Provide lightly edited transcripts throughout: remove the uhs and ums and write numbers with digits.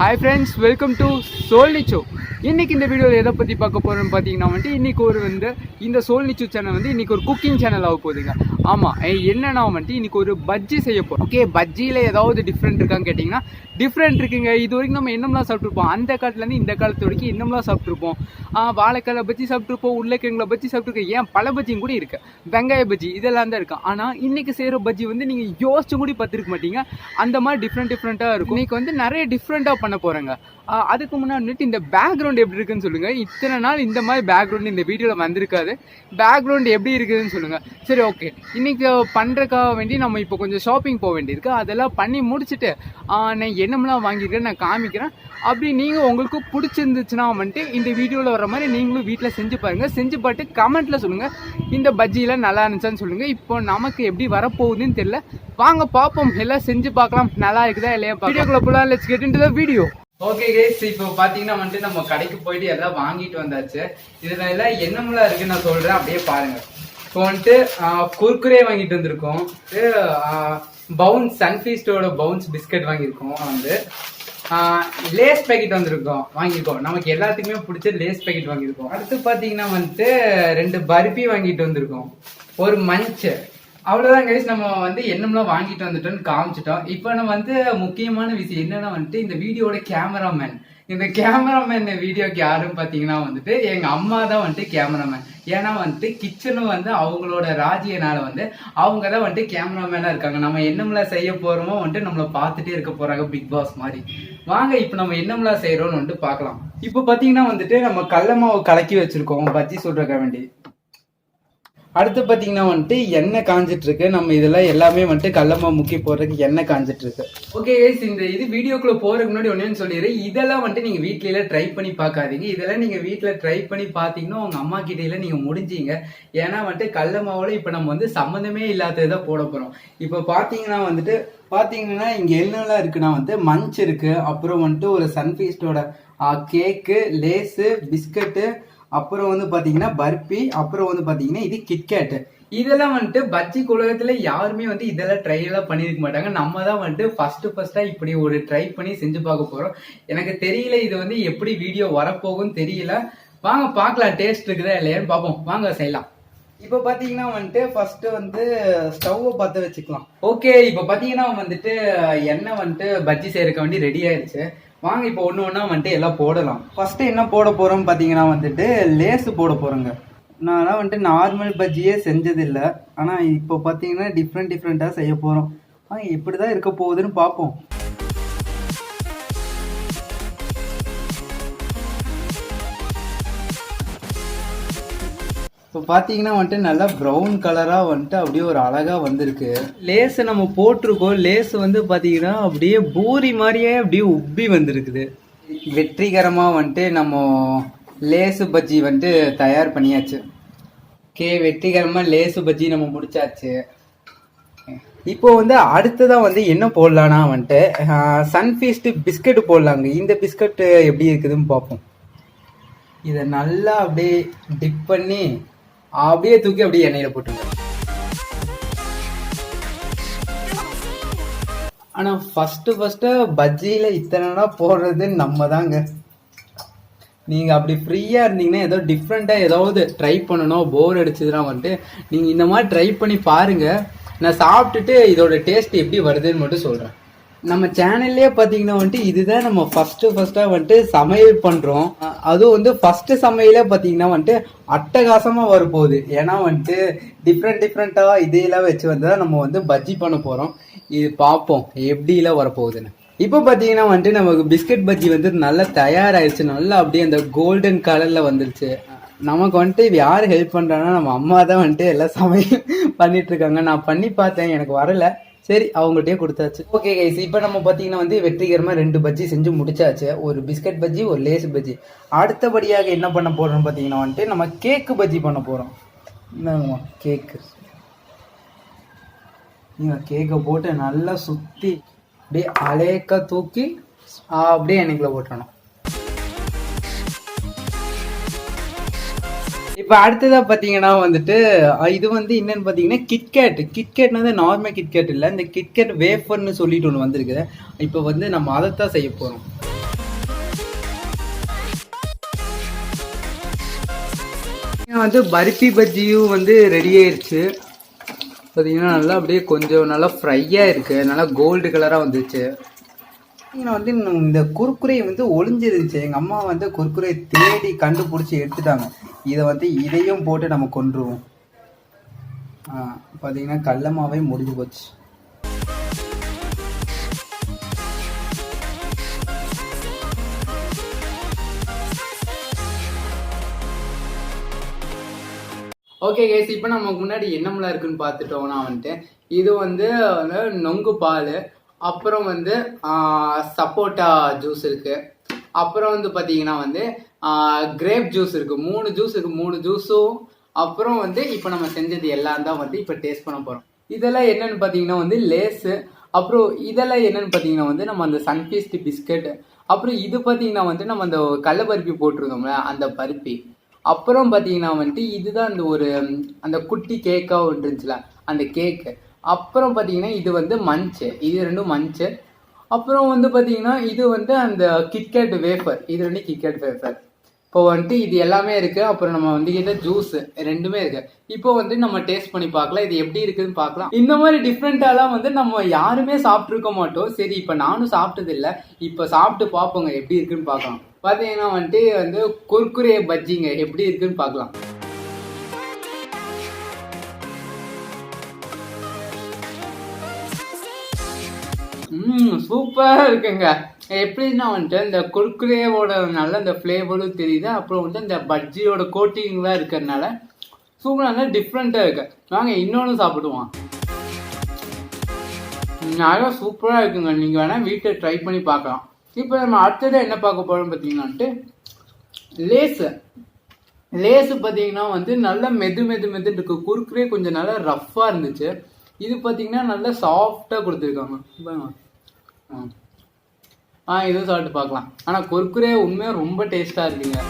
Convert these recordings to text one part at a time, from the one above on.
Hi friends, welcome to Nichu. இன்னைக்கு இந்த வீடியோவில் எதை பற்றி பார்க்க போகிறோன்னு பார்த்தீங்கன்னா இந்த Nichu சேனல் இன்னைக்கு ஒரு குக்கிங் சேனல் ஆக போகுதுங்க. ஆமாம், என்னன்னா இன்னைக்கு ஒரு பஜ்ஜி செய்ய போகிறோம். ஓகே, பஜ்ஜியில் ஏதாவது டிஃப்ரெண்ட் இருக்கான்னு கேட்டிங்கன்னா டிஃப்ரெண்ட் இருக்குங்க. இது வரைக்கும் நம்ம என்னம்லாம் சாப்பிட்ருப்போம், அந்த காலத்துலேருந்து இந்த காலத்து வரைக்கும் என்னம்லாம் சாப்பிட்ருப்போம். வாழைக்காய் பஜ்ஜி சாப்பிட்ருப்போம், உருளைக்கிழங்குல பஜ்ஜி சாப்பிட்ருக்கோம், ஏன் பல பஜ்ஜியும் கூட இருக்குது, வெங்காய பஜ்ஜி இதெல்லாம் தான் இருக்குது. ஆனால் இன்றைக்கி செய்கிற பஜ்ஜி நீங்கள் யோசிச்சு கூட பார்த்துருக்க மாட்டீங்க. அந்த மாதிரி டிஃப்ரெண்ட்டாக இருக்கும். இன்றைக்கி நிறைய டிஃப்ரெண்ட்டாக பண்ண போகிறேங்க. அதுக்கு முன்னாடி இந்த பேக்ரவுண்ட் எப்படி இருக்குன்னு சொல்லுங்கள். இத்தனை நாள் இந்த மாதிரி பேக்ரவுண்ட் இந்த வீடியோவில் வந்திருக்காது. பேக்ரவுண்ட் எப்படி இருக்குதுன்னு சொல்லுங்கள். சரி, ஓகே, இன்றைக்கி பண்ணுறதுக்காக வேண்டி நம்ம இப்போ கொஞ்சம் ஷாப்பிங் போக வேண்டியிருக்கு. அதெல்லாம் பண்ணி முடிச்சுட்டு நான் என்னமெல்லாம் வாங்கியிருக்கேன்னு நான் காமிக்கிறேன். அப்படி நீங்கள் உங்களுக்கு பிடிச்சிருந்துச்சுன்னா இந்த வீடியோவில் வர மாதிரி நீங்களும் வீட்டில் செஞ்சு பாருங்கள். செஞ்சு பார்த்து கமெண்ட்டில் சொல்லுங்கள் இந்த பஜ்ஜியெலாம் நல்லா இருந்துச்சான்னு சொல்லுங்கள். இப்போ நமக்கு எப்படி வரப்போகுதுன்னு தெரியல. வாங்க பார்ப்போம், எல்லாம் செஞ்சு பார்க்கலாம், நல்லா இருக்குதா இல்லையா. வீடியோக்குள்ள போகலாம். Let's get into the video. Okay guys, இப்போ பார்த்தீங்கன்னா நம்ம கடைக்கு போயிட்டு எல்லாம் வாங்கிட்டு வந்தாச்சு. இதில் எல்லாம் என்னமெல்லாம் இருக்குன்னு நான் சொல்கிறேன், அப்படியே பாருங்க. இப்போ குர்குரே வாங்கிட்டு வந்திருக்கோம். பவுன்ஸ் சன்ஃபீஸ்டோட பவுன்ஸ் பிஸ்கட் வாங்கியிருக்கோம். லேஸ் பேக்கெட் வாங்கியிருக்கோம். நமக்கு எல்லாத்துக்குமே பிடிச்ச லேஸ் பேக்கெட் வாங்கியிருக்கோம். அடுத்து பார்த்தீங்கன்னா 2 பர்பி வாங்கிட்டு வந்திருக்கோம், ஒரு மஞ்ச். அவ்வளோதான் கைஸ், நம்ம என்னமெல்லாம் வாங்கிட்டு வந்துட்டோம்னு காமிச்சிட்டோம். இப்போ நம்ம முக்கியமான விஷயம் என்னன்னா இந்த வீடியோட கேமராமேன். இந்த கேமராமேன் வீடியோக்கு யாருன்னு பார்த்தீங்கன்னா எங்க அம்மா தான் கேமராமேன். ஏன்னா கிச்சனும் அவங்களோட ராஜ்யனால அவங்க தான் கேமராமேனா இருக்காங்க. நம்ம என்னமெல்லாம் செய்ய போறோமோ நம்மள பார்த்துட்டே இருக்க போறாங்க, பிக் பாஸ் மாதிரி. வாங்க இப்போ நம்ம என்னமெல்லாம் செய்யறோம்னு பார்க்கலாம். இப்போ பார்த்தீங்கன்னா நம்ம கடல மாவு கலக்கி வச்சிருக்கோம் பஜ்ஜி சுடுறதுக்காக வேண்டி. அடுத்து பார்த்தீங்கன்னா எண்ணெய் காஞ்சிட்டு இருக்கு. நம்ம இதெல்லாம் எல்லாமே கடலமா முக்கி போடுறதுக்கு எண்ணெய் காஞ்சிட்டு இருக்கு. ஓகே கைஸ், இந்த வீடியோக்குள்ள போறதுக்கு முன்னாடி ஒன்னு சொல்லிடுறேன். இதெல்லாம் நீங்க வீட்ல ட்ரை பண்ணி பார்க்காதீங்க. இதெல்லாம் நீங்க வீட்டுல ட்ரை பண்ணி பார்த்தீங்கன்னா உங்க அம்மா கிட்ட நீங்க முடிஞ்சீங்க. ஏன்னா கடல மாவுல இப்ப நம்ம சம்மந்தமே இல்லாததான் போட போறோம். இப்ப பாத்தீங்கன்னா இங்க என்னெல்லாம் இருக்குன்னா மஞ்ச் இருக்கு, அப்புறம் ஒரு சன்ஃபீஸ்டோட கேக்கு, லேஸு, பிஸ்கட்டு, அப்புறம் பாத்தீங்கன்னா பர்பி, அப்புறம் பாத்தீங்கன்னா இது கிட்கேட். இதெல்லாம் பஜ்ஜி உலகத்துல யாருமே இதெல்லாம் ட்ரை எல்லாம் பண்ணிருக்க மாட்டாங்க. நம்ம தான் ஃபர்ஸ்டா இப்படி ஒரு ட்ரை பண்ணி செஞ்சு பார்க்க போறோம். எனக்கு தெரியல இது எப்படி வீடியோ வரப்போகும்னு தெரியல. வாங்க பார்க்கலாம், டேஸ்ட் இருக்குதா இல்லையான்னு பார்ப்போம். வாங்க செய்யலாம். இப்போ பாத்தீங்கன்னா ஃபர்ஸ்ட் ஸ்டவ்வை பத்த வச்சுக்கலாம். ஓகே, இப்போ பாத்தீங்கன்னா எண்ணெய் பஜ்ஜி செய்யறதுக்கு வேண்டி ரெடி ஆயிடுச்சு. வாங்க இப்போ ஒன்று ஒன்றா எல்லாம் போடலாம். ஃபர்ஸ்ட் என்ன போட போறோம் பார்த்தீங்கன்னா லேஸ் போட போறோங்க. நான் நார்மல் பஜ்ஜியே செஞ்சதில்லை. ஆனால் இப்போ பார்த்தீங்கன்னா டிஃப்ரெண்ட்டாக செய்ய போகிறோம். எப்படி தான் இருக்க போகுதுன்னு பார்ப்போம். இப்போ பார்த்தீங்கன்னா நல்லா ப்ரௌன் கலராக அப்படியே ஒரு அழகாக வந்திருக்கு. லேஸை நம்ம போட்டிருக்கோம். லேஸ் பார்த்தீங்கன்னா அப்படியே பூரி மாதிரியே அப்படியே உப்பி வந்திருக்குது. வெற்றிகரமாக நம்ம லேசு பஜ்ஜி தயார் பண்ணியாச்சு. ஓகே, வெற்றிகரமாக லேசு பஜ்ஜி நம்ம முடிச்சாச்சு. இப்போ அடுத்ததான் என்ன போடலான்னா சன்ஃபீஸ்ட் பிஸ்கட் போடலாங்க. இந்த பிஸ்கட் எப்படி இருக்குதுன்னு பார்ப்போம். இதை நல்லா அப்படியே டிப் பண்ணி அப்படியே தூக்கி அப்படியே எண்ணெயில போட்டுங்க. ஆனா ஃபர்ஸ்ட் பஜ்ஜியில இத்தனை போடுறது நம்ம தாங்க. நீங்க அப்படி ஃப்ரீயா இருந்தீங்கன்னா ஏதோ டிஃப்ரெண்டா ஏதாவது ட்ரை பண்ணணும், போர் அடிச்சதுன்னா நீங்க இந்த மாதிரி ட்ரை பண்ணி பாருங்க. நான் சாப்பிட்டுட்டு இதோட டேஸ்ட் எப்படி வருதுன்னு மட்டும் சொல்றேன். நம்ம சேனல்லே பார்த்தீங்கன்னா இதுதான் நம்ம ஃபர்ஸ்டா சமையல் பண்றோம். அதுவும் ஃபர்ஸ்ட் சமையலே பார்த்தீங்கன்னா அட்டகாசமா வரப்போகுது. ஏன்னா டிஃப்ரெண்டா இதையெல்லாம் வச்சு நம்ம பஜ்ஜி பண்ண போறோம். இது பார்ப்போம் எப்படிலாம் வரப்போகுதுன்னு. இப்போ பார்த்தீங்கன்னா நமக்கு பிஸ்கட் பஜ்ஜி நல்லா தயாராகிடுச்சு. நல்லா அப்படியே அந்த கோல்டன் கலர்ல வந்துருச்சு. நமக்கு யார் ஹெல்ப் பண்றாங்கன்னா நம்ம அம்மா தான் எல்லாம் சமையல் பண்ணிட்டு இருக்காங்க. நான் பண்ணி பார்த்தேன், எனக்கு வரல. சரி, அவங்கள்ட்டே கொடுத்தாச்சு. ஓகே கைஸ், இப்போ நம்ம பார்த்தீங்கன்னா வெற்றிகரமாக 2 பஜ்ஜி செஞ்சு முடிச்சாச்சு. ஒரு பிஸ்கட் பஜ்ஜி, ஒரு லேஸ் பஜ்ஜி. அடுத்தபடியாக என்ன பண்ண போறோம்னு பார்த்தீங்கன்னா நம்ம கேக்கு பஜ்ஜி பண்ண போறோம். என்னங்கம்மா கேக்கு, கேக்கை போட்டு நல்லா சுற்றி அப்படியே அலேக்கா தூக்கி அப்படியே எண்ணெய்க்குள்ள போட்டணும். இப்போ அடுத்ததா பாத்தீங்கன்னா இது என்னன்னு பாத்தீங்கன்னா கிட்கேட்னா நார்மல் கிட்கேட் இல்ல, இந்த கிட்கேட் வேஃபர்னு சொல்லிட்டு ஒன்று வந்திருக்கு. இப்போ நம்ம அதைத்தான் செய்ய போறோம். வந்து பருப்பி பஜ்ஜியும் வந்து ரெடி ஆயிடுச்சு. பார்த்தீங்கன்னா நல்லா அப்படியே கொஞ்சம் நல்லா ஃப்ரையாக இருக்குது, நல்லா கோல்டு கலராக வந்துச்சு. வந்து இந்த குர்குரே வந்து ஒளிஞ்சிருந்துச்சு. எங்கள் அம்மா வந்து குர்குரே தேடி கண்டுபிடிச்சி எடுத்துட்டாங்க. இதை வந்து இதையும் போட்டு நம்ம கொண்டுருவோம். பார்த்தீங்கன்னா கடலமாவே முடிஞ்சு போச்சு. ஓகே கைஸ், இப்போ நமக்கு முன்னாடி என்னமெல்லாம் இருக்குன்னு பார்த்துட்டோம்னா வந்துட்டு இது வந்து நொங்கு பால், அப்புறம் வந்து சப்போட்டா ஜூஸ் இருக்கு, அப்புறம் வந்து பார்த்தீங்கன்னா வந்து கிரேப் ஜூஸ் இருக்கு. 3 ஜூஸ் இருக்கு. 3 ஜூஸும் அப்புறம் வந்து இப்போ நம்ம செஞ்சது எல்லாம் தான் வந்து இப்போ டேஸ்ட் பண்ண போகிறோம். இதெல்லாம் என்னன்னு பார்த்தீங்கன்னா வந்து லேஸு, அப்புறம் இதெல்லாம் என்னன்னு பார்த்தீங்கன்னா வந்து நம்ம அந்த சன்ஃபீஸ்ட் பிஸ்கட், அப்புறம் இது பார்த்தீங்கன்னா வந்து நம்ம அந்த கடலை பருப்பி போட்டிருக்கோம்ல அந்த பருப்பி, அப்புறம் பார்த்தீங்கன்னா வந்துட்டு இதுதான் அந்த ஒரு அந்த குட்டி கேக்காக ஒன்று இருந்துச்சுல அந்த கேக்கு, அப்புறம் பார்த்தீங்கன்னா இது வந்து மஞ்சு, இது ரெண்டும் மஞ்சு, அப்புறம் வந்து பார்த்தீங்கன்னா இது வந்து அந்த கிட்கேட் வேஃபர், இது ரெண்டும் கிட்கேட் வேஃபர். இப்போ வந்துட்டு இது எல்லாமே இருக்குது. அப்புறம் நம்ம வந்து கிட்ட ஜூஸ் ரெண்டுமே இருக்குது. இப்போ வந்து நம்ம டேஸ்ட் பண்ணி பார்க்கலாம், இது எப்படி இருக்குதுன்னு பார்க்கலாம். இந்த மாதிரி டிஃப்ரெண்ட்டாலாம் வந்து நம்ம யாருமே சாப்பிட்ருக்க மாட்டோம். சரி, இப்போ நானும் சாப்பிட்டது இல்லை, இப்போ சாப்பிட்டு பார்ப்போங்க எப்படி இருக்குன்னு பார்க்கலாம். பார்த்தீங்கன்னா வந்துட்டு வந்து குர்குரே பஜ்ஜிங்க எப்படி இருக்குன்னு பார்க்கலாம். சூப்பராக இருக்குங்க. எப்படின்னா வந்துட்டு இந்த குர்குரேவோட நல்ல இந்த ஃப்ளேவரும் தெரியுது, அப்புறம் வந்து இந்த பஜ்ஜியோட கோட்டிங்லாம் இருக்கிறதுனால சூப்பராக டிஃப்ரெண்ட்டாக இருக்கு. வாங்க இன்னொன்று சாப்பிடுவோம். நல்லா சூப்பராக இருக்குங்க. நீங்கள் வேணால் வீட்டில் ட்ரை பண்ணி பார்க்கலாம். இப்போ நம்ம அடுத்தது என்ன பார்க்க போகிறோம் பார்த்தீங்கன்னா லேஸு. லேஸு பார்த்தீங்கன்னா வந்து நல்லா மெதுன்னு இருக்கு. குர்குரே கொஞ்சம் நல்லா ரஃப்பாக இருந்துச்சு. இது பார்த்தீங்கன்னா நல்லா சாஃப்டாக கொடுத்துருக்காங்க. இதுவும் சாப்பிட்டு பார்க்கலாம். ஆனால் குர்குரே உண்மையாக ரொம்ப டேஸ்ட்டாக இருக்குங்க.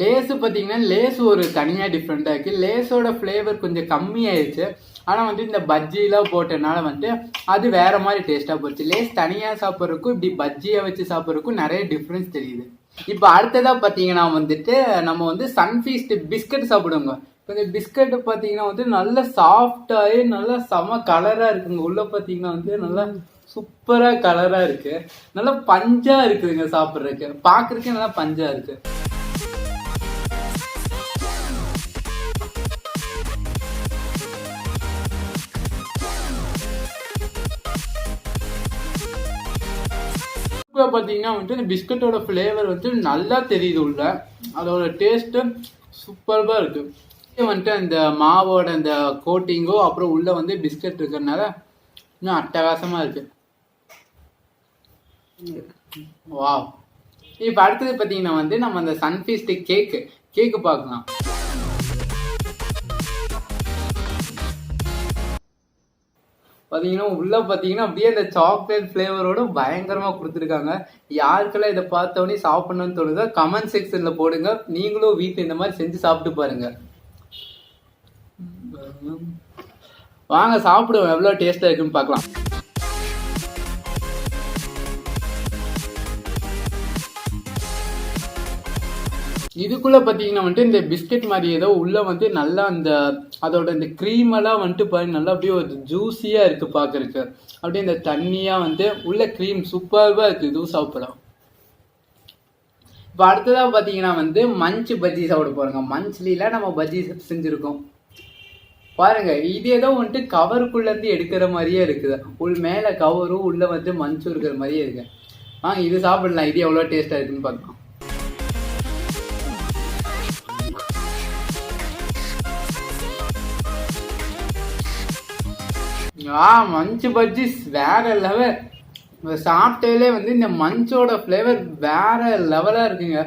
லேஸு பார்த்தீங்கன்னா லேஸ் ஒரு தனியாக டிஃப்ரெண்ட்டாக இருக்குது. லேஸோட ஃப்ளேவர் கொஞ்சம் கம்மியாயிடுச்சு. ஆனால் வந்து இந்த பஜ்ஜிலாம் போட்டனால வந்து அது வேறு மாதிரி டேஸ்ட்டாக போச்சு. லேஸ் தனியாக சாப்பிட்றதுக்கும் இப்படி பஜ்ஜியை வச்சு சாப்பிட்றதுக்கும் நிறைய டிஃப்ரென்ஸ் தெரியுது. இப்போ அடுத்ததாக பார்த்தீங்கன்னா வந்துட்டு நம்ம வந்து சன்ஃபீஸ்ட் பிஸ்கட் சாப்பிடுவோங்க. இப்போ இந்த பிஸ்கட்டு பார்த்தீங்கன்னா வந்து நல்ல சாஃப்டாகி நல்லா செம கலராக இருக்குங்க. உள்ளே பார்த்தீங்கன்னா வந்து நல்லா சூப்பராக கலராக இருக்குது, நல்லா பஞ்சாக இருக்குதுங்க. சாப்பிட்றதுக்கு பார்க்குறதுக்கு நல்லா பஞ்சாக இருக்குது. இப்போ பார்த்தீங்கன்னா வந்துட்டு இந்த பிஸ்கட்டோட ஃப்ளேவர் வந்து நல்லா தெரியுது உள்ள, அதோட டேஸ்ட்டு சூப்பராக இருக்குது. இது வந்துட்டு அந்த மாவோட அந்த கோட்டிங்கோ அப்புறம் உள்ளே வந்து பிஸ்கட் இருக்கிறதுனால இன்னும் அட்டகாசமாக இருக்குது. வா, இப்போ அடுத்தது பார்த்தீங்கன்னா வந்து நம்ம அந்த சன்ஃபீஸ்ட் கேக்கு பார்க்கலாம். பார்த்தீங்கன்னா உள்ளே பார்த்தீங்கன்னா அப்படியே அந்த சாக்லேட் ஃப்ளேவரோட பயங்கரமாக கொடுத்துருக்காங்க. யாருக்கெல்லாம் இதை பார்த்தோன்னே சாப்பிட்ணுன்னு தோணுதோ கமெண்ட் செக்ஷனில் போடுங்க. நீங்களும் வீட்டில் இந்த மாதிரி செஞ்சு சாப்பிட்டு பாருங்க. வாங்க சாப்பிடுவோம், எவ்வளோ டேஸ்ட்டாக இருக்குன்னு பார்க்கலாம். இதுக்குள்ளே பார்த்தீங்கன்னா வந்துட்டு இந்த பிஸ்கட் மாதிரி ஏதோ உள்ளே வந்து நல்லா அந்த அதோட இந்த க்ரீமெல்லாம் வந்துட்டு பாருங்க, நல்லா அப்படியே ஒரு ஜூஸியாக இருக்குது பார்க்குறக்கு. அப்படியே இந்த தண்ணியாக வந்து உள்ள க்ரீம் சூப்பராக இருக்குது. இதுவும் சாப்பிடலாம். இப்போ அடுத்ததாக பார்த்தீங்கன்னா வந்து மஞ்ச் பஜ்ஜி சாப்பிட போகிறோங்க. மஞ்ச்லாம் நம்ம பஜ்ஜி செஞ்சுருக்கோம் பாருங்க. இது ஏதோ வந்துட்டு கவருக்குள்ளேருந்து எடுக்கிற மாதிரியே இருக்குது. மேலே கவரும் உள்ளே வந்து மஞ்சும் இருக்கிற மாதிரியே இருக்கு. இது சாப்பிடலாம். இது எவ்வளோ டேஸ்ட்டாக இருக்குன்னு பார்க்கலாம். மஞ்சு பஜ்ஜி வேற லெவல். சாப்பிட்டாலே வந்து இந்த மஞ்சோட ஃப்ளேவர் வேற லெவலாக இருக்குங்க.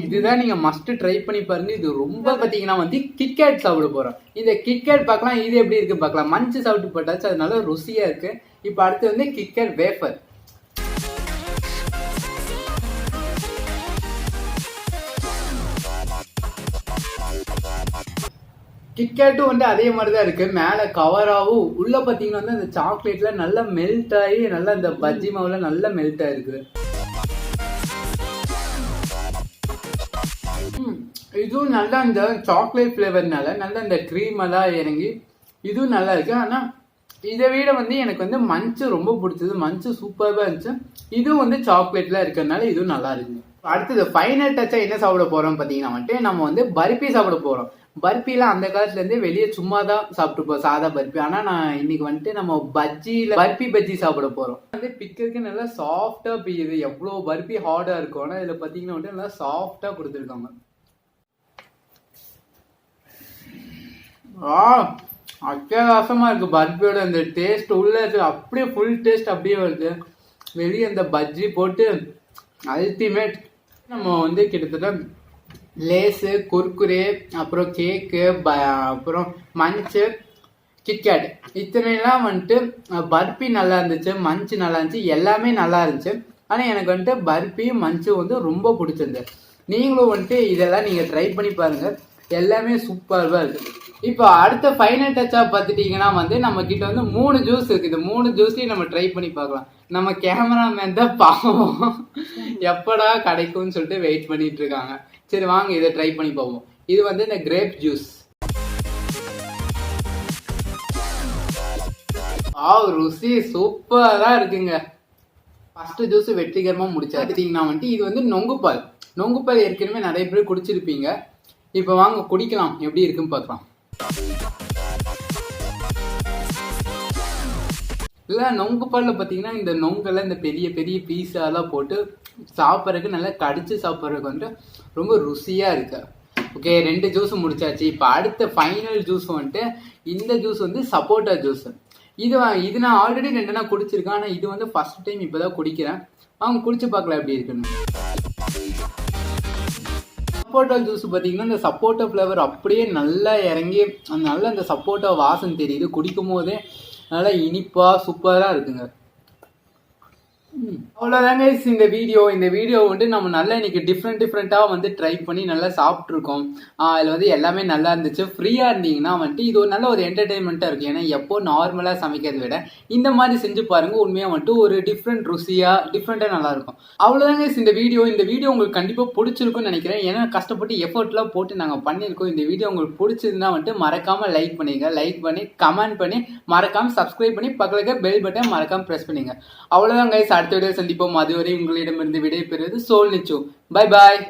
இதுதான் நீங்கள் மஸ்ட் ட்ரை பண்ணி பாருங்க. இது ரொம்ப பார்த்தீங்கன்னா வந்து கிட்கேட் சாப்பிட போகிறோம். இந்த கிட்கேட் பார்க்கலாம், இது எப்படி இருக்கு பார்க்கலாம். மஞ்சு சாப்பிட்டு போட்டாச்சு, அதனால ருசியாக இருக்கு. இப்போ அடுத்து வந்து கிட்கேட் வேஃபர். கிட்கேட்டும் வந்து அதே மாதிரி தான் இருக்கு. மேலே கவராகவும் உள்ள பார்த்தீங்கன்னா வந்து அந்த சாக்லேட்ல நல்லா மெல்ட் ஆகி நல்லா இந்த பஜ்ஜி மாவுல நல்லா மெல்ட் ஆயிருக்கு. இதுவும் நல்லா இந்த சாக்லேட் ஃப்ளேவர்னால நல்லா இந்த க்ரீம் எல்லாம் இறங்கி இதுவும் நல்லா இருக்கு. ஆனால் இதை விட வந்து எனக்கு வந்து மஞ்சு ரொம்ப பிடிச்சது. மஞ்சு சூப்பராக இருந்துச்சு. இதுவும் வந்து சாக்லேட்ல இருக்கிறதுனால இதுவும் நல்லா இருக்கு. அடுத்தது ஃபைனல் டச்சா என்ன சாப்பிட போறோம் பார்த்தீங்கன்னா வந்துட்டு நம்ம வந்து பர்பி சாப்பிட போறோம். பர்பிலாம் அந்த காலத்துல இருந்தே வெளியே சும்மா தான் சாப்பிட்டுப்போம் சாதா பர்பி. ஆனா நான் இன்னைக்கு வந்துட்டு நம்ம பர்பி சாப்பிட போறோம். வந்து பிக்கிறதுக்கு நல்லா சாஃப்டா பிய்யுது. எவ்வளவு பர்பி ஹார்டா இருக்கும். ஆனா இதுல பாத்தீங்கன்னா வந்துட்டு நல்லா சாஃப்டா கொடுத்துருக்காங்க. அத்தியாவசமா இருக்கு. பர்பியோட அந்த டேஸ்ட் உள்ள இருக்கு. அப்படியே ஃபுல் டேஸ்ட் அப்படியே வருது. வெளியே அந்த பஜ்ஜி போட்டு அல்டிமேட். நம்ம வந்து கிட்டத்தட்ட லேஸு, குர்குரே, அப்புறம் கேக்கு, அப்புறம் மஞ்சு, கிட்கேட் இத்தனைலாம் வந்துட்டு பர்பி நல்லா இருந்துச்சு, மஞ்சு நல்லா இருந்துச்சு, எல்லாமே நல்லா இருந்துச்சு. ஆனால் எனக்கு வந்துட்டு பர்பியும் மஞ்சு வந்து ரொம்ப பிடிச்சிருந்தது. நீங்களும் வந்துட்டு இதெல்லாம் நீங்கள் ட்ரை பண்ணி பாருங்கள். எல்லாமே சூப்பராக இருக்குது. இப்போ அடுத்த ஃபைனல் டச்சா பார்த்துட்டீங்கன்னா வந்து நம்ம கிட்ட வந்து 3 ஜூஸ் இருக்குது. 3 ஜூஸையும் நம்ம ட்ரை பண்ணி பார்க்கலாம். நம்ம கேமராமேன் தான் பாவம் எப்படா கிடைக்கும்னு சொல்லிட்டு வெயிட் பண்ணிட்டு இருக்காங்க. சரி வாங்க இதை ட்ரை பண்ணி பார்ப்போம். இது வந்து இந்த கிரேப் ஜூஸ். ருசி சூப்பரா இருக்குங்க. ஃபர்ஸ்ட் ஜூஸ் வெற்றிகரமா முடிச்சாச்சுங்கன்னா வந்துட்டு இது வந்து நொங்குப்பால். நொங்குப்பால் ஏற்கனவே நிறைய பேர் குடிச்சிருப்பீங்க. இப்போ வாங்க குடிக்கலாம், எப்படி இருக்குன்னு பார்க்கலாம். இல்லை நொங்கு பாலில் பார்த்தீங்கன்னா இந்த நொங்கெல்லாம் இந்த பெரிய பெரிய பீஸாலாம் போட்டு சாப்பிட்றதுக்கு நல்லா கடிச்சு சாப்பிட்றதுக்கு வந்துட்டு ரொம்ப ருசியாக இருக்கு. ஓகே 2 ஜூஸ் முடிச்சாச்சு. இப்போ அடுத்த ஃபைனல் ஜூஸ் வந்துட்டு இந்த ஜூஸ் வந்து சப்போட்டா ஜூஸ். இது நான் ஆல்ரெடி 2 நாள் குடிச்சிருக்கேன். ஆனால் இது வந்து ஃபர்ஸ்ட் டைம் இப்போ தான் குடிக்கிறேன். அவங்க குடிச்சு பார்க்கலாம் எப்படி இருக்குன்னு. சப்போட்டா ஜூஸ் பார்த்தீங்கன்னா இந்த சப்போட்டா ஃப்ளேவர் அப்படியே நல்லா இறங்கி நல்லா இந்த சப்போட்டா வாசம் தெரியுது. குடிக்கும் போதே நல்லா இனிப்பா சூப்பரா இருக்குங்க. அவ்வளோதாங்க இந்த வீடியோ வந்து நம்ம நல்லா இன்னைக்கு டிஃப்ரெண்ட்டாக வந்து ட்ரை பண்ணி நல்லா சாப்பிட்ருக்கோம். அதில் வந்து எல்லாமே நல்லா இருந்துச்சு. ஃப்ரீயாக இருந்தீங்கன்னா வந்துட்டு இது ஒரு நல்ல ஒரு என்டர்டெயின்மெண்ட்டாக இருக்கும். ஏன்னா எப்போ நார்மலாக சமைக்கிறத விட இந்த மாதிரி செஞ்சு பாருங்க. உண்மையாக வந்துட்டு ஒரு டிஃப்ரெண்ட்டாக நல்லாயிருக்கும். அவ்வளோதாங்க இந்த வீடியோ உங்களுக்கு கண்டிப்பாக பிடிச்சிருக்கும்னு நினைக்கிறேன். ஏன்னா கஷ்டப்பட்டு எஃபர்ட்லாம் போட்டு நாங்கள் பண்ணியிருக்கோம். இந்த வீடியோ உங்களுக்கு பிடிச்சிருந்தா வந்துட்டு மறக்காமல் லைக் பண்ணிங்க. லைக் பண்ணி கமெண்ட் பண்ணி மறக்காமல் சப்ஸ்கிரைப் பண்ணி பக்கத்துல பெல் பட்டன் மறக்காமல் ப்ரெஸ் பண்ணிங்க. அவ்வளோதான் கைஸ். அடுத்த வீடியோ சந்திப்போம். அதுவரை உங்களிடமிருந்து விடை பெறுவது சோல் நிச்சு. Bye bye.